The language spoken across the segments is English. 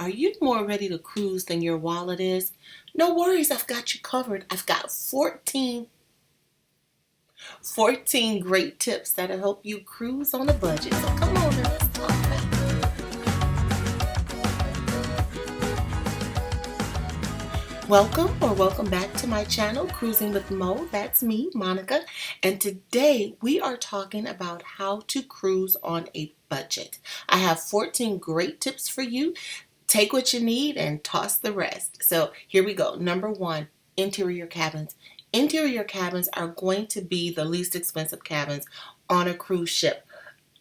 Are you more ready to cruise than your wallet is? No worries, I've got you covered. I've got 14 great tips that'll help you cruise on a budget. So come on now, let's talk about it. Welcome back to my channel, Cruising with Mo. That's me, Monica. And today we are talking about how to cruise on a budget. I have 14 great tips for you. Take what you need and toss the rest. So here we go. Number one, interior cabins. Interior cabins are going to be the least expensive cabins on a cruise ship.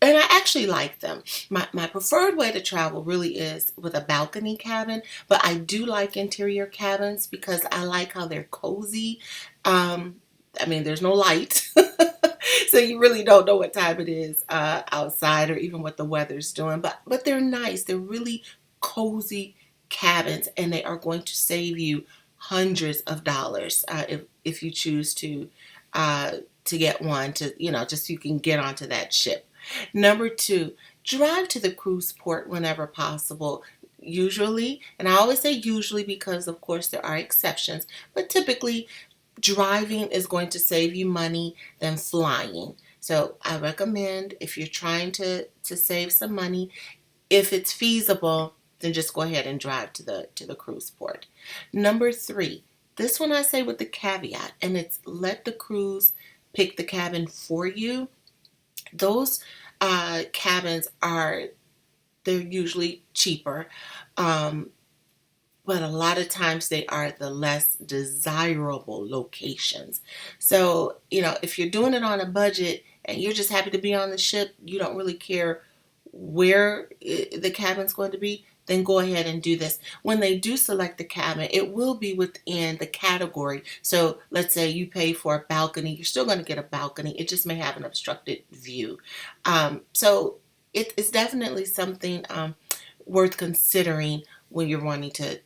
And I actually like them. My preferred way to travel really is with a balcony cabin, but I do like interior cabins because I like how they're cozy. There's no light, so you really don't know what time it is outside or even what the weather's doing. But they're nice. They're really cozy cabins, and they are going to save you hundreds of dollars if you choose to get one just so you can get onto that ship. Number two, drive to the cruise port whenever possible. Usually, and I always say usually because of course there are exceptions, but typically driving is going to save you money than flying. So I recommend, if you're trying to save some money, if it's feasible, then just go ahead and drive to the cruise port. Number three, this one I say with the caveat, and it's let the cruise pick the cabin for you. Those cabins they're usually cheaper, but a lot of times they are the less desirable locations. So, if you're doing it on a budget and you're just happy to be on the ship, you don't really care where the cabin's going to be, then go ahead and do this. When they do select the cabin, it will be within the category. So let's say you pay for a balcony, you're still going to get a balcony. It just may have an obstructed view. So it's definitely something worth considering when you're wanting to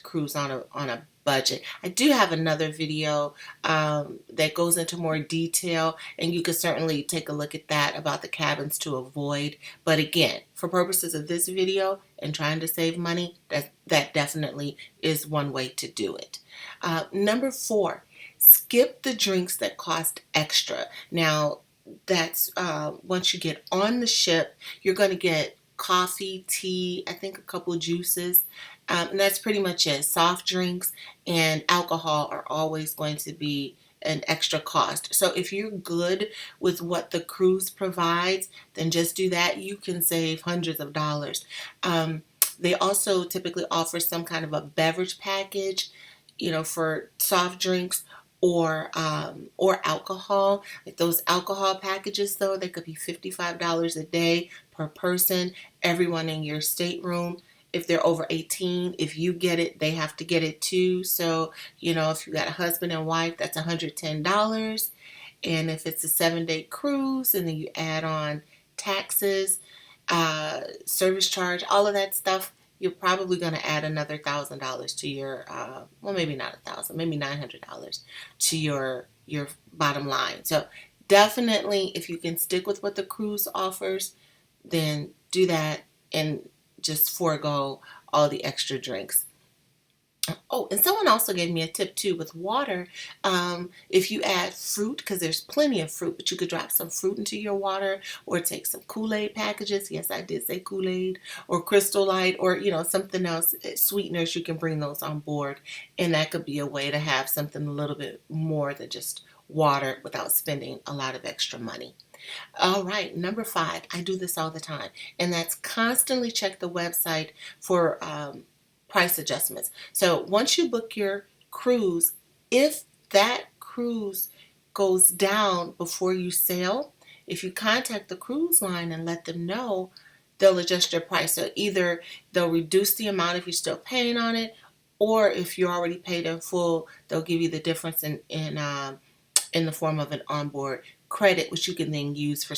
cruise on a budget. I do have another video that goes into more detail, and you could certainly take a look at that about the cabins to avoid. But again, for purposes of this video and trying to save money, that definitely is one way to do it. Number four, skip the drinks that cost extra. Now, that's once you get on the ship, you're going to get coffee, tea, I think a couple juices, and that's pretty much it. Soft drinks and alcohol are always going to be an extra cost. So if you're good with what the cruise provides, then just do that. You can save hundreds of dollars. They also typically offer some kind of a beverage package, for soft drinks or alcohol. Like those alcohol packages, though, they could be $55 a day per person, everyone in your stateroom. If they're over 18, if you get it, they have to get it too. So, if you got a husband and wife, that's $110. And if it's a 7-day cruise, and then you add on taxes, service charge, all of that stuff, you're probably going to add another $1,000 to your, maybe not $1,000, maybe $900 to your bottom line. So definitely, if you can stick with what the cruise offers, then do that and just forego all the extra drinks. Oh, and someone also gave me a tip too with water. If you add fruit, because there's plenty of fruit, but you could drop some fruit into your water, or take some Kool-Aid packages. Yes, I did say Kool-Aid, or Crystal Light, or something else, sweeteners. You can bring those on board, and that could be a way to have something a little bit more than just water without spending a lot of extra money. All right, number five, I do this all the time, and that's constantly check the website for price adjustments. So once you book your cruise, if that cruise goes down before you sail, if you contact the cruise line and let them know, they'll adjust your price. So either they'll reduce the amount if you're still paying on it, or if you're already paid in full, they'll give you the difference in the form of an onboard credit, which you can then use for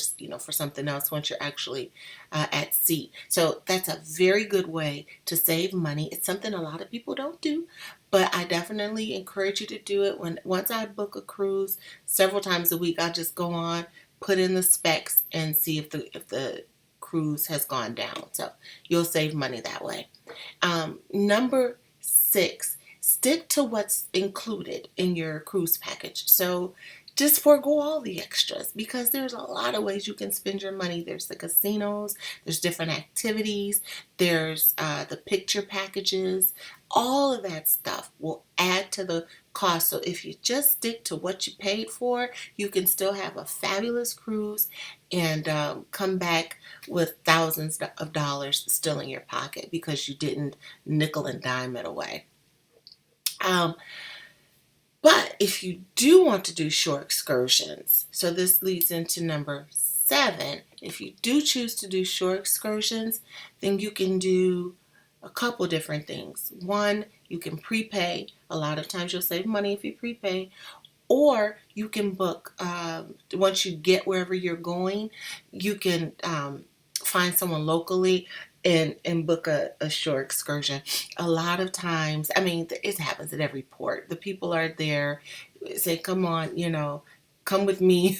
something else once you're actually at sea. So that's a very good way to save money. It's something a lot of people don't do, but I definitely encourage you to do it. Once I book a cruise, several times a week, I'll just go on, put in the specs, and see if the cruise has gone down. So you'll save money that way. Number 6, stick to what's included in your cruise package. So just forego all the extras because there's a lot of ways you can spend your money. There's the casinos, there's different activities, there's the picture packages. All of that stuff will add to the cost. So if you just stick to what you paid for, you can still have a fabulous cruise and come back with thousands of dollars still in your pocket because you didn't nickel and dime it away. Um, but if you do want to do shore excursions, so this leads into number 7. If you do choose to do shore excursions, then you can do a couple different things. One, you can prepay. A lot of times you'll save money if you prepay. Or you can book, once you get wherever you're going, you can find someone locally and book a shore excursion. A lot of times, I mean, it happens at every port. The people are there, say, come on, come with me.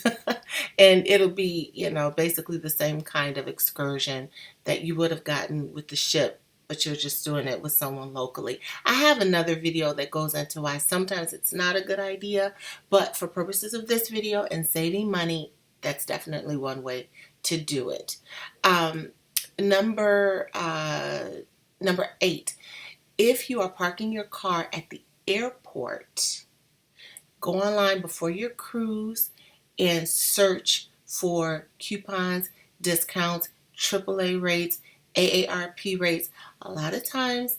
And it'll be, basically the same kind of excursion that you would have gotten with the ship, but you're just doing it with someone locally. I have another video that goes into why sometimes it's not a good idea, but for purposes of this video and saving money, that's definitely one way to do it. Number 8, if you are parking your car at the airport, go online before your cruise and search for coupons, discounts, AAA rates, AARP rates. A lot of times,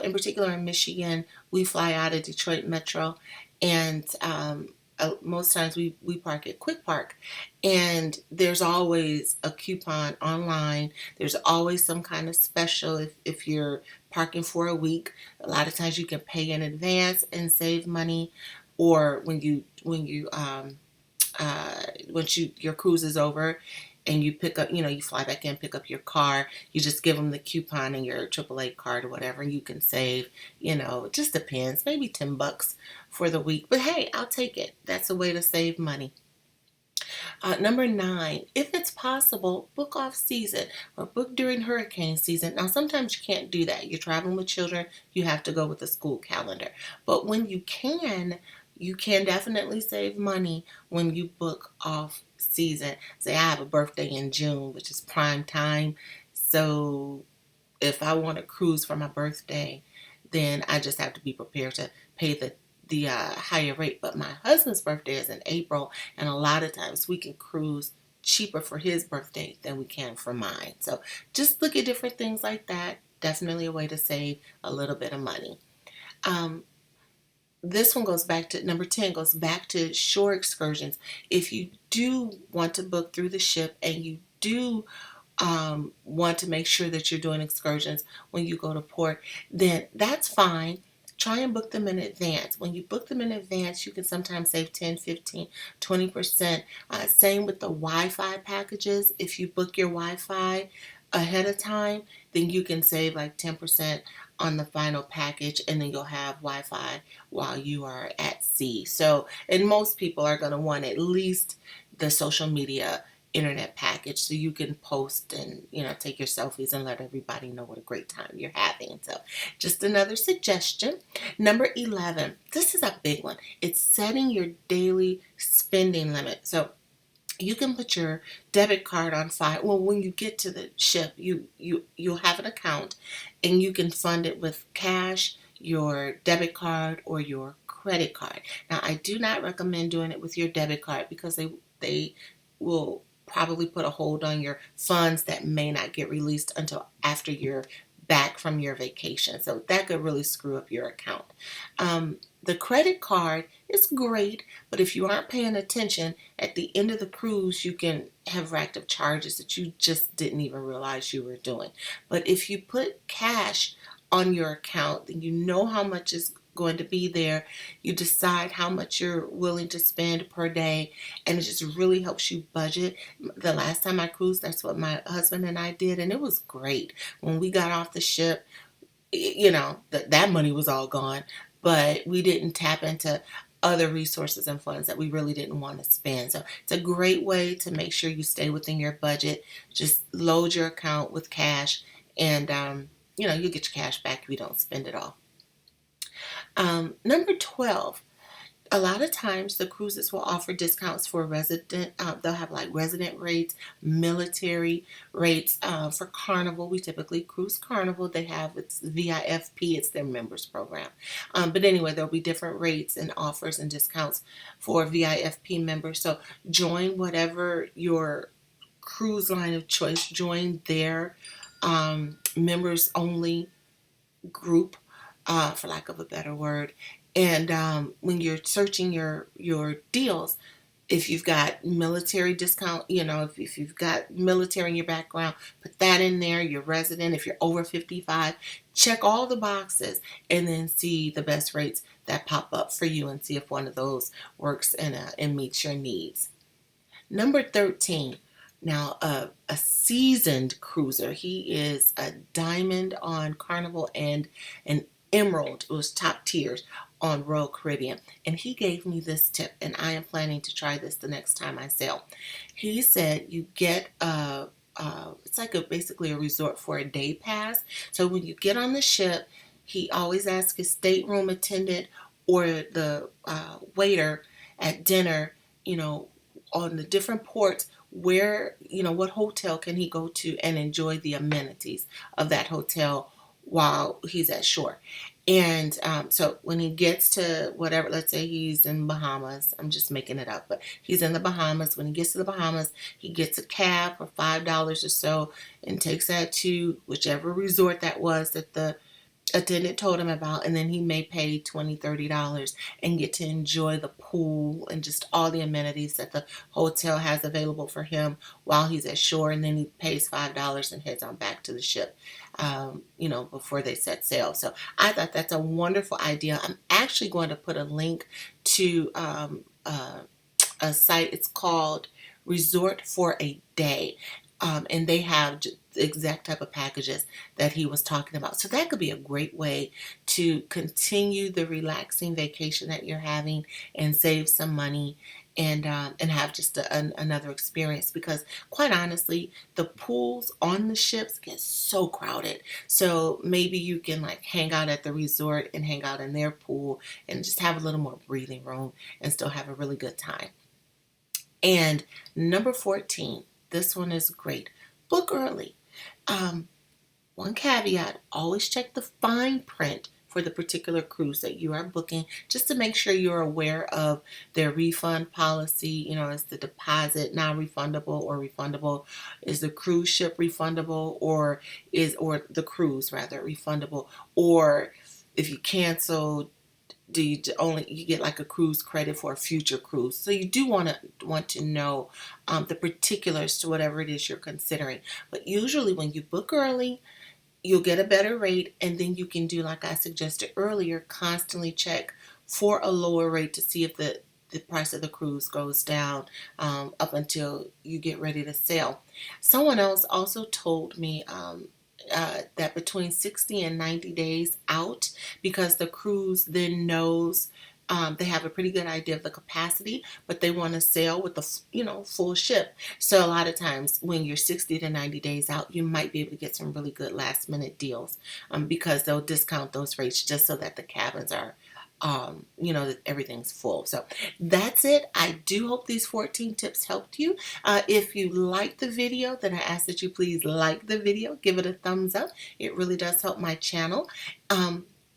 in particular in Michigan, we fly out of Detroit Metro, and most times we park at Quick Park, and there's always a coupon online. There's always some kind of special if you're parking for a week. A lot of times you can pay in advance and save money, or when your cruise is over and you pick up, you fly back in, pick up your car, you just give them the coupon and your AAA card or whatever, and you can save, it just depends, maybe $10 for the week. But hey, I'll take it. That's a way to save money. Number 9, if it's possible, book off season or book during hurricane season. Now, sometimes you can't do that. You're traveling with children, you have to go with the school calendar. But when you can definitely save money when you book off season. Say I have a birthday in June, which is prime time. So if I want to cruise for my birthday, then I just have to be prepared to pay the higher rate. But my husband's birthday is in April, and a lot of times we can cruise cheaper for his birthday than we can for mine. So just look at different things like that. Definitely a way to save a little bit of money. This one goes back to number 10, goes back to shore excursions. If you do want to book through the ship and you do want to make sure that you're doing excursions when you go to port, then that's fine. Try and book them in advance. When you book them in advance, you can sometimes save 10, 15, 20%. Same with the Wi-Fi packages. If you book your Wi-Fi ahead of time, then you can save like 10% on the final package, and then you'll have Wi-Fi while you are at sea. So, and most people are going to want at least the social media internet package so you can post and take your selfies and let everybody know what a great time you're having. So just another suggestion. Number 11, this is a big one. It's setting your daily spending limit. So you can put your debit card on file. Well, when you get to the ship, you'll have an account and you can fund it with cash, your debit card, or your credit card. Now, I do not recommend doing it with your debit card because they will probably put a hold on your funds that may not get released until after you're back from your vacation. So that could really screw up your account. The credit card is great, but if you aren't paying attention, at the end of the cruise, you can have racked up charges that you just didn't even realize you were doing. But if you put cash on your account, then you know how much is going to be there. You decide how much you're willing to spend per day, and it just really helps you budget. The last time I cruised, that's what my husband and I did, and it was great. When we got off the ship, that money was all gone, but we didn't tap into other resources and funds that we really didn't want to spend. So it's a great way to make sure you stay within your budget. Just load your account with cash, and you get your cash back if you don't spend it all. Number 12, a lot of times the cruises will offer discounts for resident. They'll have like resident rates, military rates. For Carnival, we typically cruise Carnival. They have, it's VIFP, it's their members program. But anyway, there'll be different rates and offers and discounts for VIFP members. So join whatever your cruise line of choice. Join their members only group, for lack of a better word. And when you're searching your deals, if you've got military discount, if you've got military in your background, put that in there. You're resident. If you're over 55, check all the boxes and then see the best rates that pop up for you and see if one of those works and meets your needs. Number 13. Now, a seasoned cruiser. He is a diamond on Carnival and an emerald. It was top tiers on Royal Caribbean. And he gave me this tip, and I am planning to try this the next time I sail. He said you get it's like basically a resort for a day pass. So when you get on the ship, he always asks his stateroom attendant or the waiter at dinner, on the different ports, where, what hotel can he go to and enjoy the amenities of that hotel while he's at shore. And so when he gets to whatever, let's say he's in Bahamas, I'm just making it up, but he's in the Bahamas. When he gets to the Bahamas, he gets a cab for $5 or so and takes that to whichever resort that was that the attendant told him about, and then he may pay $20-$30 and get to enjoy the pool and just all the amenities that the hotel has available for him while he's at shore. And then he pays $5 and heads on back to the ship, before they set sail. So I thought that's a wonderful idea. I'm actually going to put a link to a site. It's called Resort for a Day. And they have the exact type of packages that he was talking about. So that could be a great way to continue the relaxing vacation that you're having and save some money and have just another experience. Because quite honestly, the pools on the ships get so crowded. So maybe you can hang out at the resort and hang out in their pool and just have a little more breathing room and still have a really good time. And number 14. This one is great. Book early. One caveat, always check the fine print for the particular cruise that you are booking, just to make sure you're aware of their refund policy. Is the deposit non-refundable or refundable? Is the cruise ship refundable, or the cruise rather refundable? Or if you cancel, do you get a cruise credit for a future cruise? So you do want to know the particulars to whatever it is you're considering. But usually when you book early, you'll get a better rate, and then you can do, like I suggested earlier, constantly check for a lower rate to see if the price of the cruise goes down up until you get ready to sail. Someone else also told me that between 60 and 90 days out, because the cruise then knows they have a pretty good idea of the capacity, but they want to sail with the full ship. So a lot of times when you're 60 to 90 days out, you might be able to get some really good last minute deals because they'll discount those rates just so that the cabins are that everything's full. So that's it. I do hope these 14 tips helped you. If you liked the video, then I ask that you please like the video, give it a thumbs up. It really does help my channel.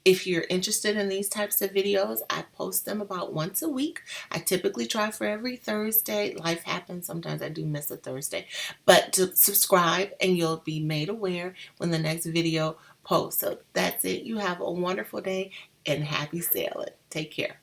If you're interested in these types of videos, I post them about once a week. I typically try for every Thursday. Life happens. Sometimes I do miss a Thursday. But to subscribe and you'll be made aware when the next video posts. So that's it. You have a wonderful day and happy sailing. Take care.